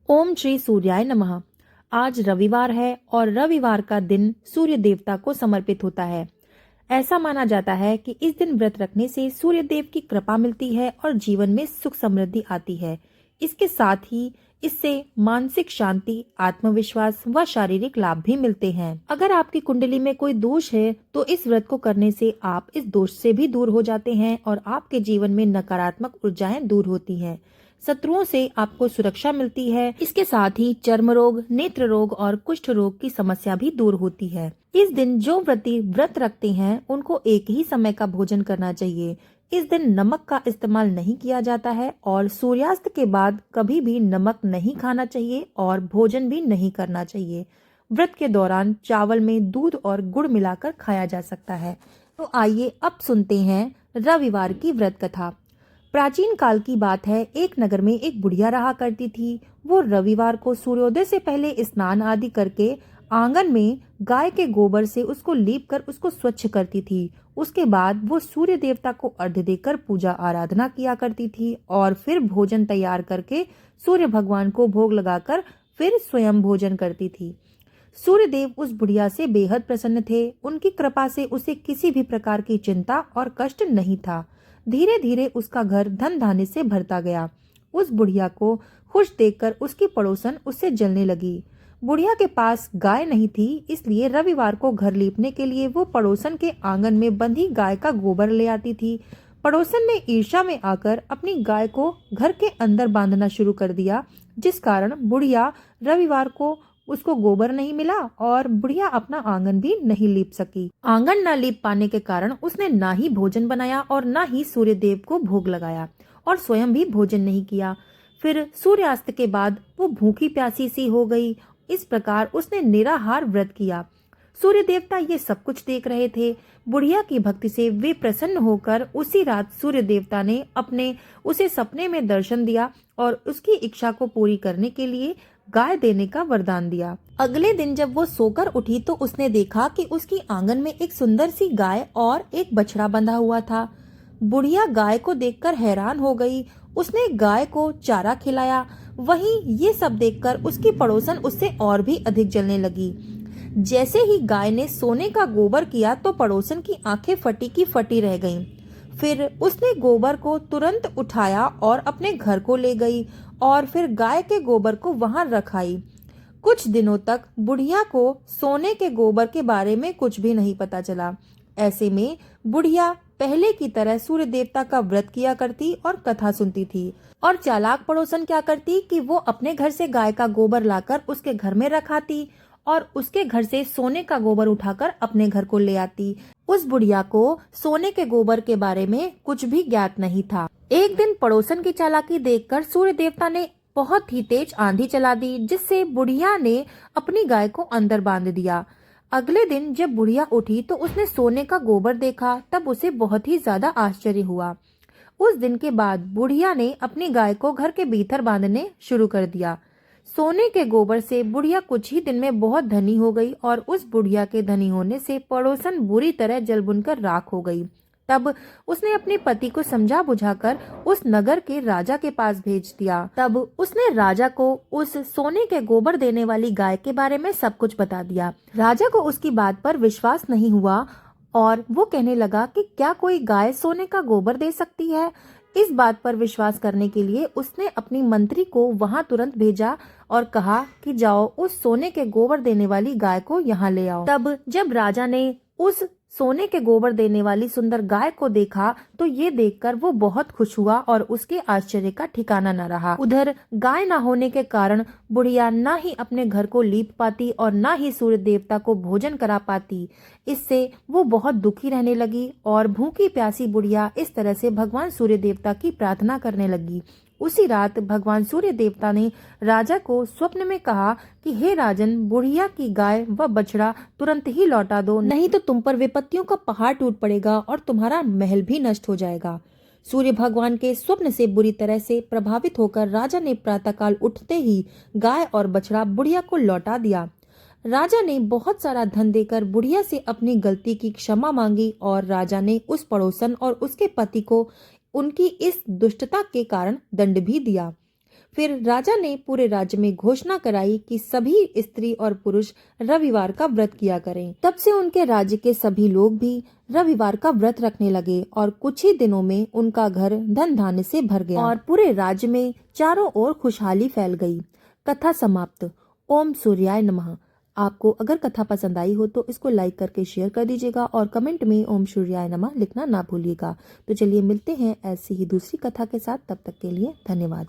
ओम श्री सूर्याय नमः। आज रविवार है और रविवार का दिन सूर्य देवता को समर्पित होता है। ऐसा माना जाता है कि इस दिन व्रत रखने से सूर्य देव की कृपा मिलती है और जीवन में सुख समृद्धि आती है। इसके साथ ही इससे मानसिक शांति, आत्मविश्वास व शारीरिक लाभ भी मिलते हैं। अगर आपकी कुंडली में कोई दोष है तो इस व्रत को करने से आप इस दोष से भी दूर हो जाते हैं और आपके जीवन में नकारात्मक ऊर्जाएं दूर होती हैं। शत्रुओं से आपको सुरक्षा मिलती है। इसके साथ ही चर्म रोग, नेत्र रोग और कुष्ठ रोग की समस्या भी दूर होती है। इस दिन जो व्रती व्रत रखते हैं उनको एक ही समय का भोजन करना चाहिए। इस दिन नमक का इस्तेमाल नहीं किया जाता है और सूर्यास्त के बाद कभी भी नमक नहीं खाना चाहिए और भोजन भी नहीं करना चाहिए। व्रत के दौरान चावल में दूध और गुड़ मिलाकर खाया जा सकता है। तो आइए अब सुनते हैं रविवार की व्रत कथा। प्राचीन काल की बात है, एक नगर में एक बुढ़िया रहा करती थी। वो रविवार को सूर्योदय से पहले स्नान आदि करके आंगन में गाय के गोबर से उसको लीप कर उसको स्वच्छ करती थी। उसके बाद वो सूर्य देवता को अर्घ्य देकर पूजा आराधना किया करती थी और फिर भोजन तैयार करके सूर्य भगवान को भोग लगाकर फिर स्वयं भोजन करती थी। सूर्य देव उस बुढ़िया से बेहद प्रसन्न थे। उनकी कृपा से उसे किसी भी प्रकार की चिंता और कष्ट नहीं था। धीरे धीरे उसका घर धन धान्य से भरता गया। उस बुढ़िया को खुश देखकर उसकी पड़ोसन उससे जलने लगी। बुढ़िया के पास गाय नहीं थी, इसलिए रविवार को घर लीपने के लिए वो पड़ोसन के आंगन में बंधी गाय का गोबर ले आती थी। पड़ोसन ने ईर्ष्या में आकर अपनी गाय को घर के अंदर बांधना शुरू कर दिया, जिस कारण बुढ़िया रविवार को उसको गोबर नहीं मिला और बुढ़िया अपना आंगन भी नहीं लीप सकी। आंगन न लीप पाने के कारण उसने ना ही भोजन बनाया और ना ही सूर्य देव को भोग लगाया और स्वयं भी भोजन नहीं किया। फिर सूर्यास्त के बाद वो भूखी प्यासी सी हो गई। इस प्रकार उसने निराहार व्रत किया। सूर्य देवता ये सब कुछ देख रहे थे। बुढ़िया की भक्ति से वे प्रसन्न होकर उसी रात सूर्य देवता ने उसे सपने में दर्शन दिया और उसकी इच्छा को पूरी करने के लिए गाय देने का वरदान दिया। अगले दिन जब वो सोकर उठी तो उसने देखा कि उसकी आंगन में एक सुंदर सी गाय और एक बछड़ा बंधा हुआ था। बुढ़िया गाय को देखकर हैरान हो गई। उसने गाय को चारा खिलाया। वहीं ये सब देखकर उसकी पड़ोसन उससे और भी अधिक जलने लगी। जैसे ही गाय ने सोने का गोबर किया तो पड़ोसन की आंखें फटी की फटी रह गईं। फिर उसने गोबर को तुरंत उठाया और अपने घर को ले गई और फिर गाय के गोबर को वहां रखाई। कुछ दिनों तक बुढ़िया को सोने के गोबर के बारे में कुछ भी नहीं पता चला। ऐसे में बुढ़िया पहले की तरह सूर्य देवता का व्रत किया करती और कथा सुनती थी। और चालाक पड़ोसन क्या करती कि वो अपने घर से गाय का गोबर लाकर उसके घर में रखाती और उसके घर से सोने का गोबर उठाकर अपने घर को ले आती। उस बुढ़िया को सोने के गोबर के बारे में कुछ भी ज्ञात नहीं था। एक दिन पड़ोसन की चालाकी देखकर सूर्य देवता ने बहुत ही तेज आंधी चला दी, जिससे बुढ़िया ने अपनी गाय को अंदर बांध दिया। अगले दिन जब बुढ़िया उठी तो उसने सोने का गोबर देखा, तब उसे बहुत ही ज्यादा आश्चर्य हुआ। उस दिन के बाद बुढ़िया ने अपनी गाय को घर के भीतर बांधने शुरू कर दिया। सोने के गोबर से बुढ़िया कुछ ही दिन में बहुत धनी हो गई और उस बुढ़िया के धनी होने से पड़ोसन बुरी तरह जल बुनकर राख हो गई। तब उसने अपने पति को समझा बुझाकर उस नगर के राजा के पास भेज दिया। तब उसने राजा को उस सोने के गोबर देने वाली गाय के बारे में सब कुछ बता दिया। राजा को उसकी बात पर विश्वास नहीं हुआ और वो कहने लगा कि क्या कोई गाय सोने का गोबर दे सकती है। इस बात पर विश्वास करने के लिए उसने अपनी मंत्री को वहां तुरंत भेजा और कहा कि जाओ उस सोने के गोबर देने वाली गाय को यहाँ ले आओ। तब जब राजा ने उस सोने के गोबर देने वाली सुंदर गाय को देखा तो ये देखकर वो बहुत खुश हुआ और उसके आश्चर्य का ठिकाना न रहा। उधर गाय न होने के कारण बुढ़िया ना ही अपने घर को लीप पाती और ना ही सूर्य देवता को भोजन करा पाती। इससे वो बहुत दुखी रहने लगी और भूखी प्यासी बुढ़िया इस तरह से भगवान सूर्य देवता की प्रार्थना करने लगी। उसी रात भगवान सूर्य देवता ने राजा को स्वप्न में कहा कि हे राजन, बुढ़िया की गाय व बछड़ा तुरंत ही लौटा दो, नहीं तो तुम पर विपत्तियों का पहाड़ टूट पड़ेगा और तुम्हारा महल भी नष्ट हो जाएगा। सूर्य भगवान के स्वप्न से बुरी तरह से प्रभावित होकर राजा ने प्रातःकाल उठते ही गाय और बछड़ा बुढ़िया को लौटा दिया। राजा ने बहुत सारा धन देकर बुढ़िया से अपनी गलती की क्षमा मांगी और राजा ने उस पड़ोसन और उसके पति को उनकी इस दुष्टता के कारण दंड भी दिया। फिर राजा ने पूरे राज्य में घोषणा कराई कि सभी स्त्री और पुरुष रविवार का व्रत किया करें। तब से उनके राज्य के सभी लोग भी रविवार का व्रत रखने लगे और कुछ ही दिनों में उनका घर धन धान्य से भर गया और पूरे राज्य में चारों ओर खुशहाली फैल गई। कथा समाप्त। ओम सूर्याय नमः। आपको अगर कथा पसंद आई हो तो इसको लाइक करके शेयर कर दीजिएगा और कमेंट में ओम सूर्याय नमः लिखना ना भूलिएगा। तो चलिए मिलते हैं ऐसी ही दूसरी कथा के साथ, तब तक के लिए धन्यवाद।